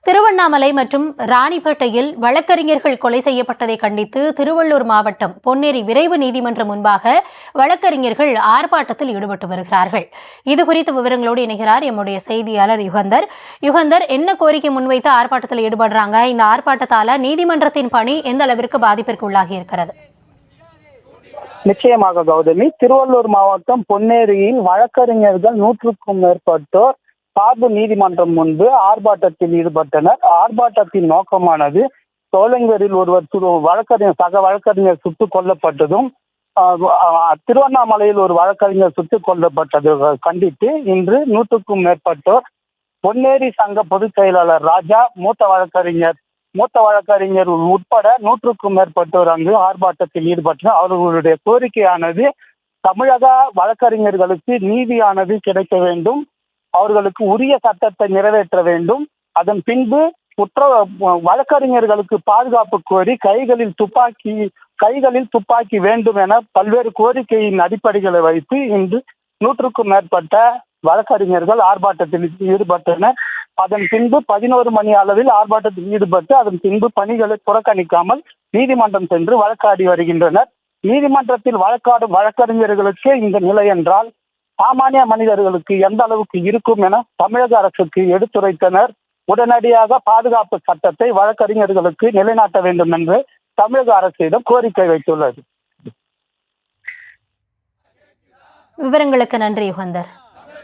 திருவண்ணாமலை மற்றும் ராணிப்பேட்டையில் வழக்கறிஞர்கள் கொலை செய்யப்பட்டதை கண்டித்து திருவள்ளூர் மாவட்டம் பொன்னேரி விரைவு நீதிமன்றம் முன்பாக வழக்கறிஞர்கள் ஆர்ப்பாட்டத்தில் ஈடுபட்டு வருகிறார்கள். இதுகுறித்த விவரங்களோடு இணைகிறார் எம்முடைய செய்தியாளர் யுகந்தர். என்ன கோரிக்கை முன்வைத்து ஆர்ப்பாட்டத்தில் ஈடுபடுறாங்க? இந்த ஆர்ப்பாட்டத்தால நீதிமன்றத்தின் பணி எந்த அளவிற்கு பாதிப்பிற்கு உள்ளாகி இருக்கிறது? நிச்சயமாக கௌதமி, திருவள்ளூர் மாவட்டம் பொன்னேரியில் வழக்கறிஞர்கள் 100க்கும் மேற்பட்டோர் சார்பு நீதிமன்றம் முன்பு ஆர்ப்பாட்டத்தில் ஈடுபட்டனர். ஆர்ப்பாட்டத்தின் நோக்கமானது சோழங்கரில் ஒருவர் சக வழக்கறிஞர் சுட்டுக் கொல்லப்பட்டதும், திருவண்ணாமலையில் ஒரு வழக்கறிஞர் சுட்டுக் கொல்லப்பட்டது கண்டித்து இன்று 100க்கும் மேற்பட்டோர் பொன்னேரி சங்க பொதுச் செயலாளர் ராஜா, மூத்த வழக்கறிஞர் உட்பட 100க்கும் மேற்பட்டோர் அங்கு ஆர்ப்பாட்டத்தில் ஈடுபட்டனர். அவர்களுடைய கோரிக்கையானது தமிழக வழக்கறிஞர்களுக்கு நீதியானது கிடைக்க வேண்டும், அவர்களுக்கு உரிய சட்டத்தை நிறைவேற்ற வேண்டும், அதன் பின்பு வழக்கறிஞர்களுக்கு பாதுகாப்பு கோரி கைகளில் துப்பாக்கி வேண்டும் என பல்வேறு கோரிக்கையின் அடிப்படைகளை வைத்து இன்று 100க்கும் மேற்பட்ட வழக்கறிஞர்கள் ஆர்ப்பாட்டத்தில் ஈடுபட்டனர். அதன் பின்பு 11 மணி அளவில் ஆர்ப்பாட்டத்தில் ஈடுபட்டு அதன் பின்பு பணிகளை புறக்கணிக்காமல் நீதிமன்றம் சென்று வழக்காடி வருகின்றனர். நீதிமன்றத்தில் வழக்காடும் வழக்கறிஞர்களுக்கு இந்த நிலை என்றால் சாமானிய மனிதர்களுக்கு எந்த அளவுக்கு இருக்கும் என தமிழக அரசுக்கு எடுத்துரைத்தனர். உடனடியாக பாதுகாப்பு சட்டத்தை வழக்கறிஞர்களுக்கு நிலைநாட்ட வேண்டும் என்று தமிழக அரசிடம் கோரிக்கை வைத்துள்ளது. விவரங்களுக்கு நன்றி யுகந்தர்.